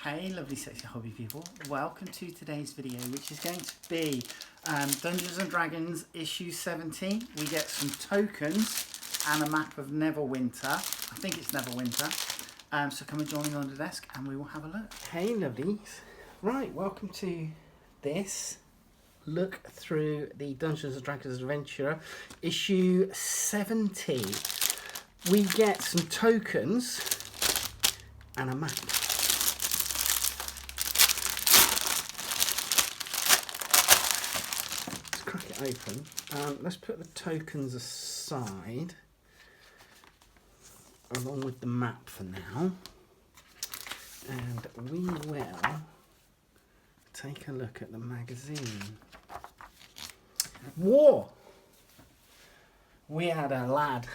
Hey lovely sexy hobby people, welcome to today's video, which is going to be Dungeons and Dragons issue 17. We get some tokens and a map of Neverwinter. I think it's Neverwinter. So come and join me on the desk and we will have a look. Hey lovelies. Right, welcome to this look through the Dungeons and Dragons Adventure issue 17. We get some tokens and a map. Crack it open. Let's put the tokens aside along with the map for now, and we will take a look at the magazine. War. We had a lad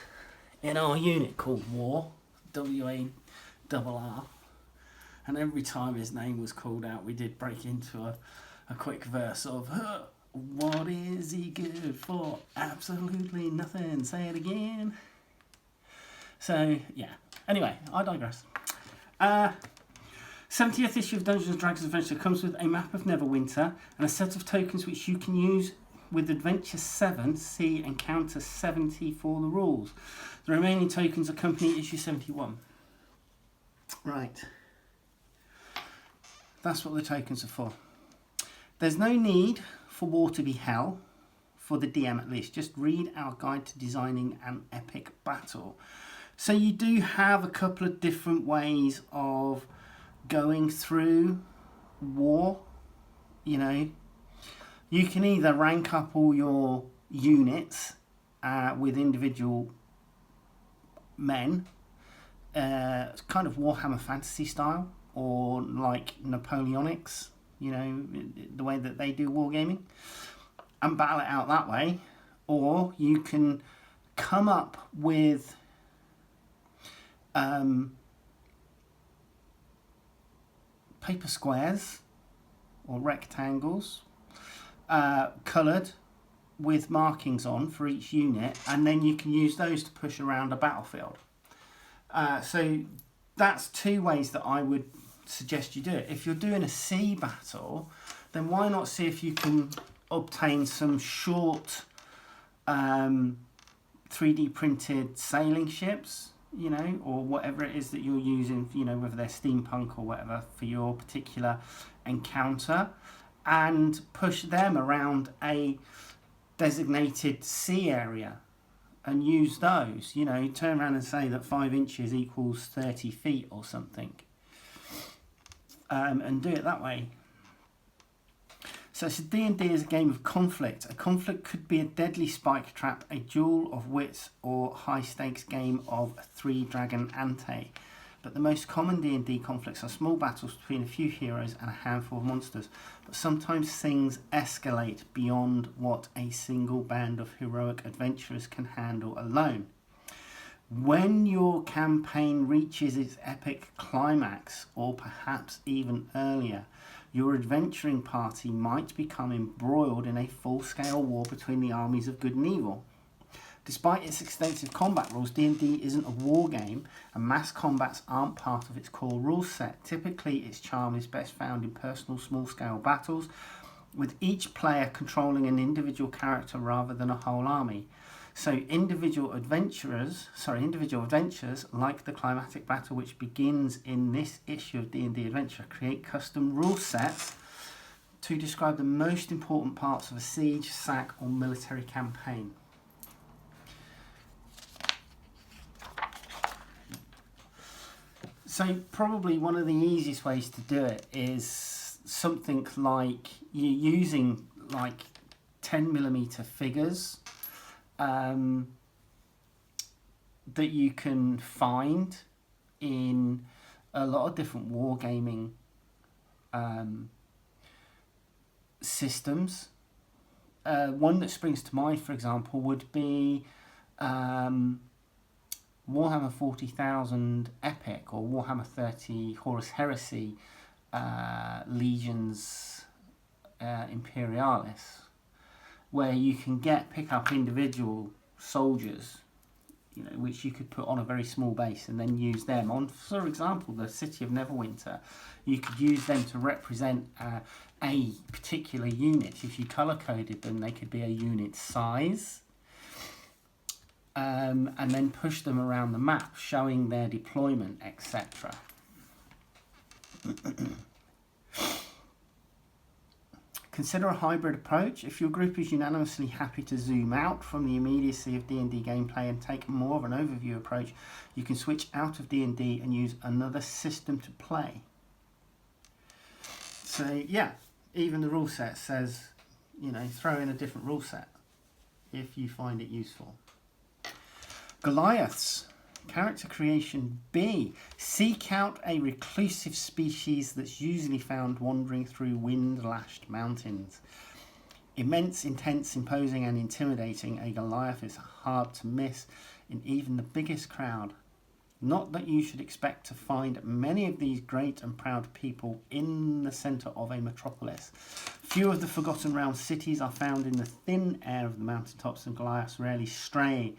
in our unit called War, W-A-R-R, and every time his name was called out we did break into a quick verse of what is he good for? Absolutely nothing. Say it again. So, yeah. Anyway, I digress. 70th issue of Dungeons & Dragons Adventure comes with a map of Neverwinter and a set of tokens which you can use with Adventure 7. See Encounter 70 for the rules. The remaining tokens accompany issue 71. Right. That's what the tokens are for. There's no need for war to be hell, for the DM at least. Just read our guide to designing an epic battle. So you do have a couple of different ways of going through war. You know, you can either rank up all your units with individual men, kind of Warhammer Fantasy style, or like Napoleonics, you know, the way that they do wargaming, and battle it out that way. Or you can come up with paper squares or rectangles, coloured with markings on for each unit, and then you can use those to push around a battlefield. So that's two ways that I would suggest you do it. If you're doing a sea battle, then why not see if you can obtain some short 3D printed sailing ships, you know, or whatever it is that you're using, you know, whether they're steampunk or whatever for your particular encounter, and push them around a designated sea area and use those. You know, turn around and say that 5 inches equals 30 feet or something. And do it that way. So D&D is a game of conflict. A conflict could be a deadly spike trap, a duel of wits, or high stakes game of 3-dragon ante. But the most common D&D conflicts are small battles between a few heroes and a handful of monsters. But sometimes things escalate beyond what a single band of heroic adventurers can handle alone. When your campaign reaches its epic climax, or perhaps even earlier, your adventuring party might become embroiled in a full-scale war between the armies of good and evil. Despite its extensive combat rules, D&D isn't a war game, and mass combats aren't part of its core rule set. Typically, its charm is best found in personal small-scale battles, with each player controlling an individual character rather than a whole army. So individual adventures like the climatic battle which begins in this issue of D&D Adventure create custom rule sets to describe the most important parts of a siege, sack or military campaign. So probably one of the easiest ways to do it is something like you're using like 10mm figures that you can find in a lot of different wargaming systems. One that springs to mind, for example, would be Warhammer 40,000 Epic, or Warhammer 30 Horus Heresy Legions Imperialis, where you can pick up individual soldiers, which you could put on a very small base and then use them. On, for example, the city of Neverwinter, you could use them to represent a particular unit. If you colour-coded them, they could be a unit size, and then push them around the map, showing their deployment, etc. Consider a hybrid approach. If your group is unanimously happy to zoom out from the immediacy of D&D gameplay and take more of an overview approach, you can switch out of D&D and use another system to play. So yeah, even the rule set says, throw in a different rule set if you find it useful. Goliaths. Character creation B. Seek out a reclusive species that's usually found wandering through wind-lashed mountains. Immense, intense, imposing and intimidating, a Goliath is hard to miss in even the biggest crowd. Not that you should expect to find many of these great and proud people in the centre of a metropolis. Few of the Forgotten Realm cities are found in the thin air of the mountaintops, and Goliaths rarely stray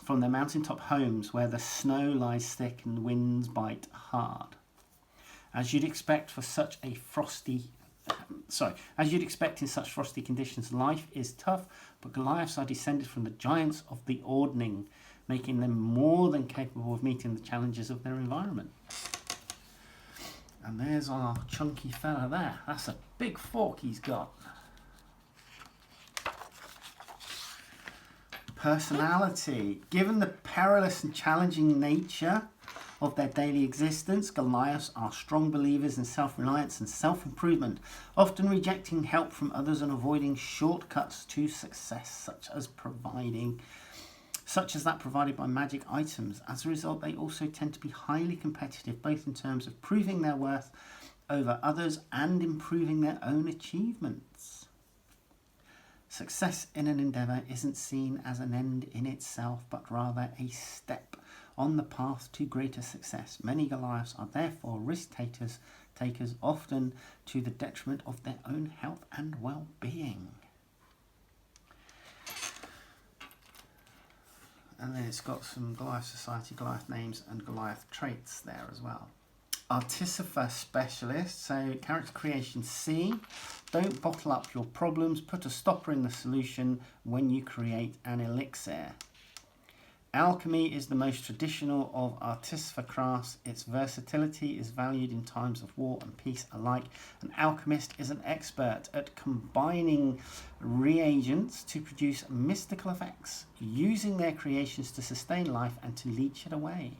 from their mountaintop homes where the snow lies thick and the winds bite hard. As you'd expect in such frosty conditions, life is tough, but Goliaths are descended from the giants of the Ordning, making them more than capable of meeting the challenges of their environment. And there's our chunky fella there. That's a big fork he's got. Personality. Given the perilous and challenging nature of their daily existence, Goliaths are strong believers in self-reliance and self-improvement, often rejecting help from others and avoiding shortcuts to success, such as that provided by magic items. As a result, they also tend to be highly competitive, both in terms of proving their worth over others and improving their own achievements. Success in an endeavour isn't seen as an end in itself, but rather a step on the path to greater success. Many Goliaths are therefore risk takers, often to the detriment of their own health and well-being. And then it's got some Goliath Society, Goliath names and Goliath traits there as well. Artificer Specialist, so character creation C. Don't bottle up your problems, put a stopper in the solution when you create an elixir. Alchemy is the most traditional of artificer crafts. Its versatility is valued in times of war and peace alike. An alchemist is an expert at combining reagents to produce mystical effects, using their creations to sustain life and to leech it away.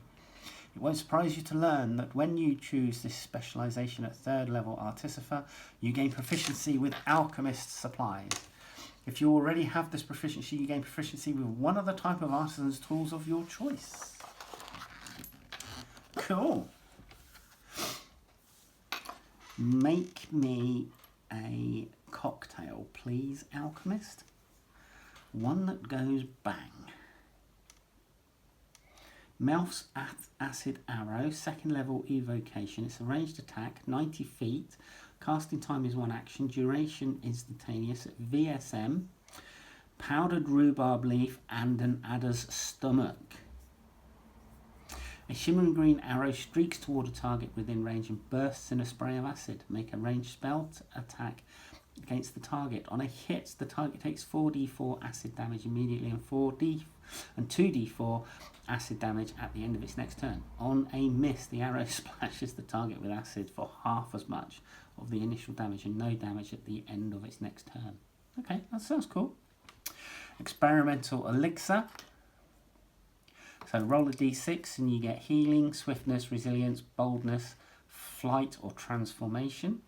It won't surprise you to learn that when you choose this specialisation at 3rd level Artificer, you gain proficiency with alchemist supplies. If you already have this proficiency, you gain proficiency with one other type of artisan's tools of your choice. Cool. Make me a cocktail, please, alchemist. One that goes bang. Melf's Acid Arrow, 2nd level evocation. It's a ranged attack, 90 feet. Casting time is 1 action. Duration instantaneous. VSM, powdered rhubarb leaf, and an adder's stomach. A shimmering green arrow streaks toward a target within range and bursts in a spray of acid. Make a ranged spell attack against the target. On a hit, the target takes 4d4 acid damage immediately and 2d4 acid damage at the end of its next turn. On a miss, the arrow splashes the target with acid for half as much of the initial damage and no damage at the end of its next turn. Okay, that sounds cool. Experimental elixir. So roll a d6 and you get healing, swiftness, resilience, boldness, flight or transformation.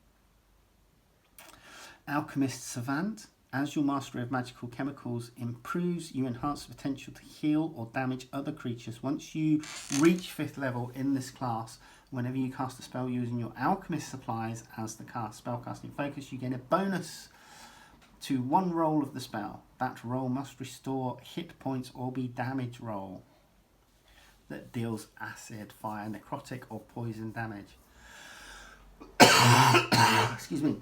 Alchemist Savant. As your mastery of magical chemicals improves, you enhance the potential to heal or damage other creatures. Once you reach 5th level in this class, whenever you cast a spell using your alchemist supplies as the spellcasting focus, you gain a bonus to 1 roll of the spell. That roll must restore hit points or be damage roll that deals acid, fire, necrotic or poison damage. Excuse me.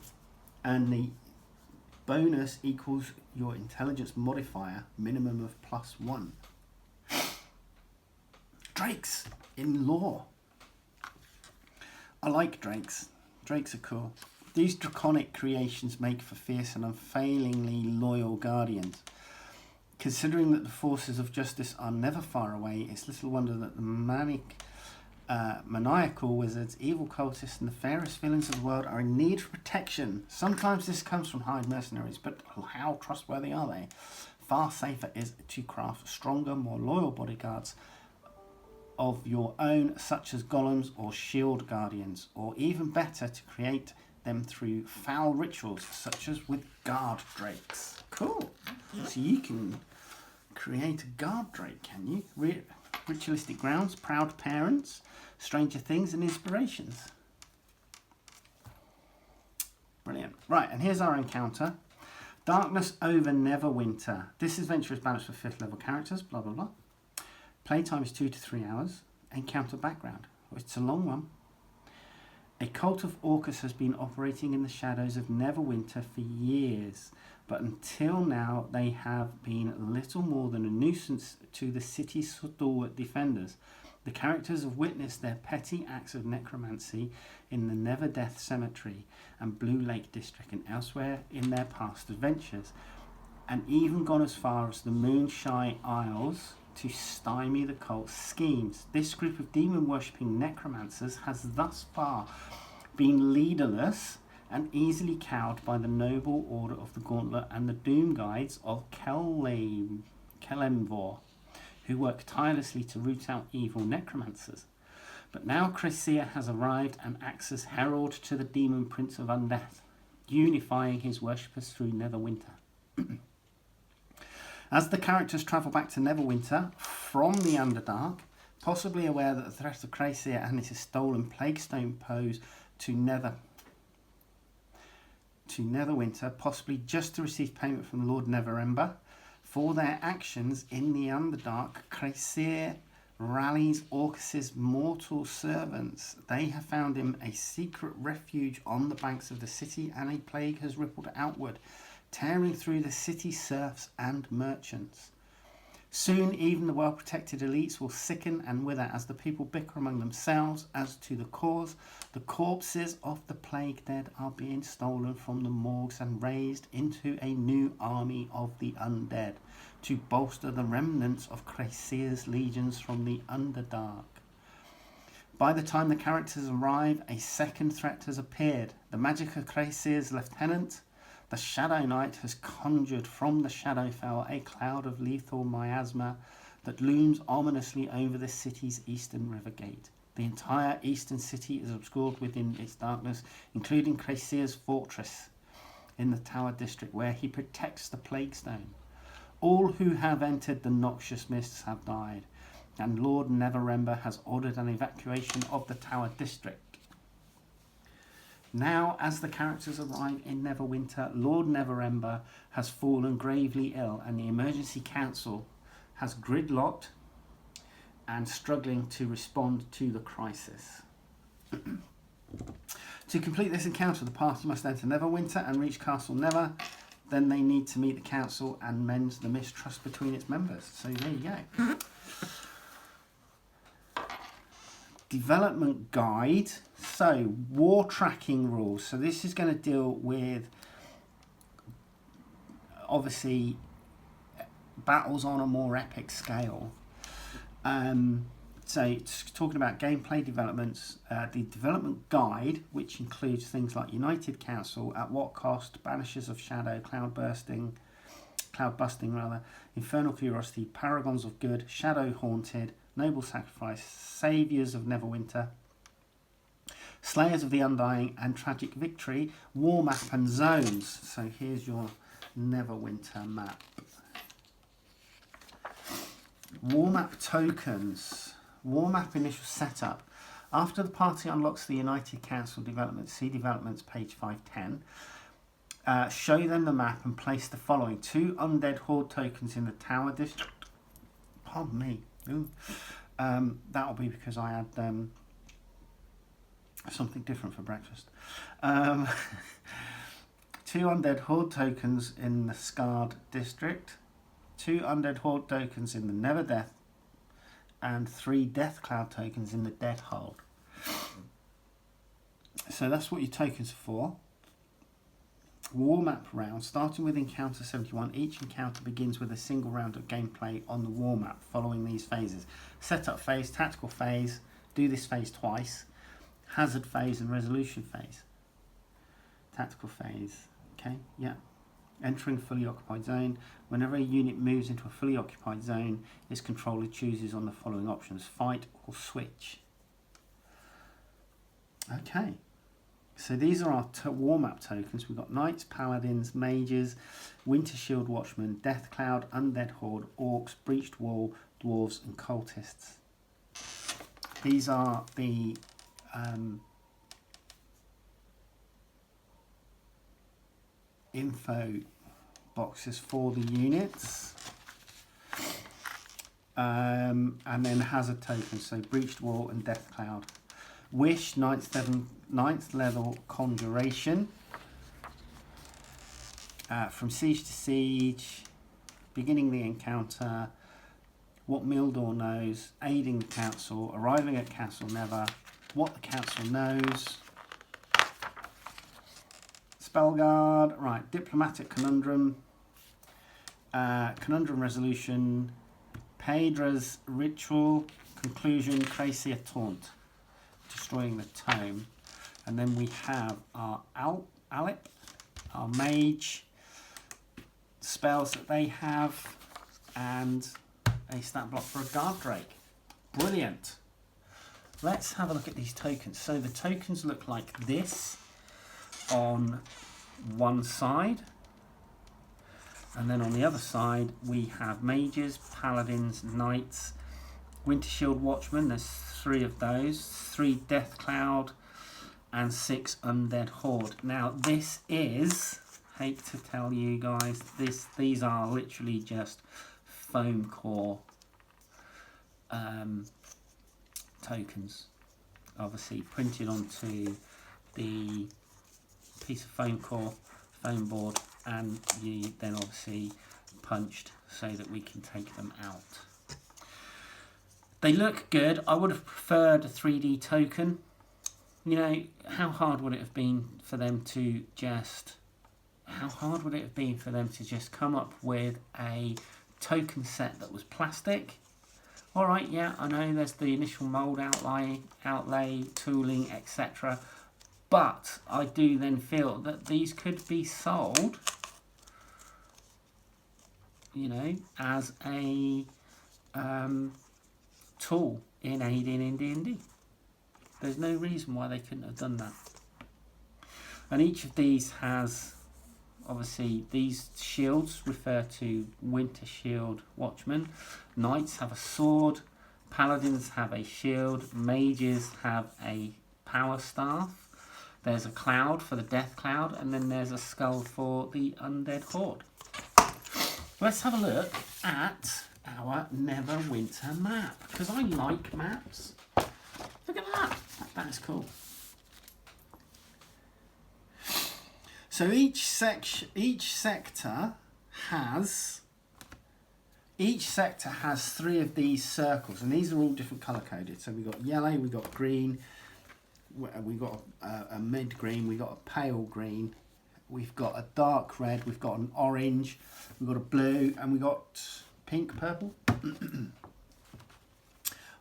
And the bonus equals your intelligence modifier, minimum of +1. Drakes in lore. I like drakes. Drakes are cool. These draconic creations make for fierce and unfailingly loyal guardians. Considering that the forces of justice are never far away, it's little wonder that the maniacal wizards, evil cultists, and the fairest villains of the world are in need for protection. Sometimes this comes from hired mercenaries, but how trustworthy are they? Far safer is to craft stronger, more loyal bodyguards of your own, such as golems or shield guardians, or even better, to create them through foul rituals, such as with guard drakes. Cool. So you can create a guard drake, can you? Ritualistic grounds, proud parents, stranger things, and inspirations. Brilliant. Right, and here's our encounter. Darkness over Neverwinter. This adventure is balanced with 5th level characters, blah, blah, blah. Playtime is 2 to 3 hours. Encounter background. It's a long one. A cult of Orcus has been operating in the shadows of Neverwinter for years, but until now they have been little more than a nuisance to the city's stalwart defenders. The characters have witnessed their petty acts of necromancy in the Never Death Cemetery and Blue Lake District and elsewhere in their past adventures, and even gone as far as the Moonshy Isles to stymie the cult's schemes. This group of demon-worshipping necromancers has thus far been leaderless and easily cowed by the noble order of the Gauntlet and the Doom Guides of Kelemvor, who work tirelessly to root out evil necromancers. But now Chrysia has arrived and acts as herald to the demon prince of undeath, unifying his worshippers through Neverwinter. As the characters travel back to Neverwinter from the Underdark, possibly aware that the threat of Chrysia and his stolen Plaguestone pose to Neverwinter, possibly just to receive payment from Lord Neverember for their actions in the Underdark, Chrysia rallies Orcus's mortal servants. They have found him a secret refuge on the banks of the city, and a plague has rippled outward, tearing through the city serfs and merchants. Soon even the well-protected elites will sicken and wither as the people bicker among themselves as to the cause. The corpses of the plague dead are being stolen from the morgues and raised into a new army of the undead to bolster the remnants of Chrysia's legions from the Underdark. By the time the characters arrive, a second threat has appeared. The magic of Chrysia's lieutenant, the Shadow Knight, has conjured from the Shadowfell a cloud of lethal miasma that looms ominously over the city's eastern river gate. The entire eastern city is obscured within its darkness, including Chrysia's fortress in the Tower District, where he protects the Plaguestone. All who have entered the noxious mists have died, and Lord Neverember has ordered an evacuation of the Tower District. Now, as the characters arrive in Neverwinter, Lord Neverember has fallen gravely ill, and the Emergency Council has gridlocked and struggling to respond to the crisis. To complete this encounter, the party must enter Neverwinter and reach Castle Never. Then they need to meet the council and mend the mistrust between its members. So there you go. Development guide. So war tracking rules. So this is going to deal with obviously battles on a more epic scale. So it's talking about gameplay developments, the development guide, which includes things like United Council, at what cost, Banishers of Shadow, cloud busting, Infernal Curiosity, Paragons of Good, Shadow Haunted, Noble Sacrifice, Saviours of Neverwinter, Slayers of the Undying, and Tragic Victory, War Map and Zones. So here's your Neverwinter map. War Map tokens. War Map initial setup. After the party unlocks the United Council development, see developments page 510. Show them the map and place the following: 2 undead horde tokens in the Tower District. Pardon me. That'll be because I had something different for breakfast. 2 undead horde tokens in the Scarred District. 2 undead horde tokens in the Never Death and 3 Death Cloud tokens in the Dead Hold. So that's what your tokens are for. War map round. Starting with encounter 71, each encounter begins with a single round of gameplay on the war map following these phases. Setup phase, tactical phase, do this phase twice, hazard phase and resolution phase. Tactical phase, okay, yeah. Entering fully occupied zone. Whenever a unit moves into a fully occupied zone, its controller chooses on the following options: fight or switch. Okay. So these are our war map tokens. We've got Knights, Paladins, Mages, Winter Shield Watchmen, Death Cloud, Undead Horde, Orcs, Breached Wall, Dwarves and Cultists. These are the info boxes for the units. And then hazard tokens, so Breached Wall and Death Cloud. Wish, 9th level Conjuration. From Siege to Siege, beginning the encounter, what Mildor knows, aiding the council, arriving at Castle Never, what the council knows, Spellguard, right, Diplomatic Conundrum, Conundrum Resolution, Pedra's Ritual, Conclusion, Cracia Taunt, destroying the tome. And then we have our Alip, our Mage, spells that they have, and a stat block for a Guard Drake. Brilliant. Let's have a look at these tokens. So the tokens look like this on one side, and then on the other side we have Mages, Paladins, Knights, Winter Shield Watchmen. There's 3 of those, 3 Death Cloud and 6 Undead Horde. Now this is, hate to tell you guys, these are literally just foam core tokens, obviously printed onto the piece of foam core, foam board, and you then obviously punched so that we can take them out. They look good. I would have preferred a 3D token. You know, how hard would it have been for them to just come up with a token set that was plastic? All right, yeah, I know there's the initial mold outlay, tooling, etc. But I do then feel that these could be sold, you know, as a tool in aiding in D&D. There's no reason why they couldn't have done that. And each of these has, obviously, these shields refer to Winter Shield Watchmen. Knights have a sword. Paladins have a shield. Mages have a power staff. There's a cloud for the Death Cloud, and then there's a skull for the Undead Horde. Let's have a look at our Neverwinter map, because I like maps. Look at that. That is cool. So each sector has 3 of these circles, and these are all different color coded. So we've got yellow, we've got green, we've got a mid green, we've got a pale green, we've got a dark red, we've got an orange, we've got a blue, and we've got pink, purple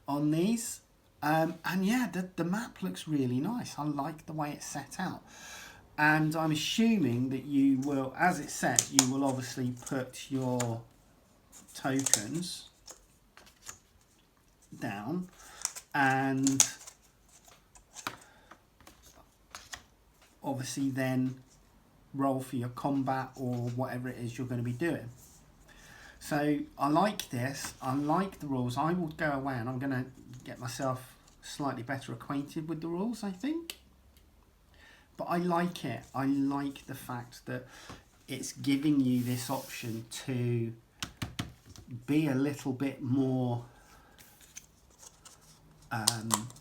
on these. And yeah, the map looks really nice. I like the way it's set out. And I'm assuming that you will, as it's set, you will obviously put your tokens down and obviously then roll for your combat or whatever it is you're going to be doing. So I like this. I like the rules. I will go away and I'm going to get myself slightly better acquainted with the rules, I think. But I like it. I like the fact that it's giving you this option to be a little bit more,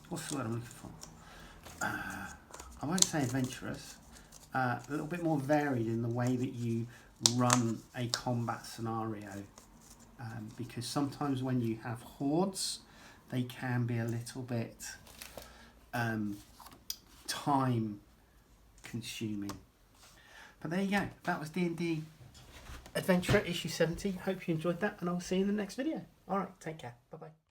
what's the word I'm looking for? I won't say adventurous, a little bit more varied in the way that you run a combat scenario. Because sometimes when you have hordes, they can be a little bit time consuming. But there you go, that was D&D Adventurer issue 70. Hope you enjoyed that, and I'll see you in the next video. Alright, take care, bye bye.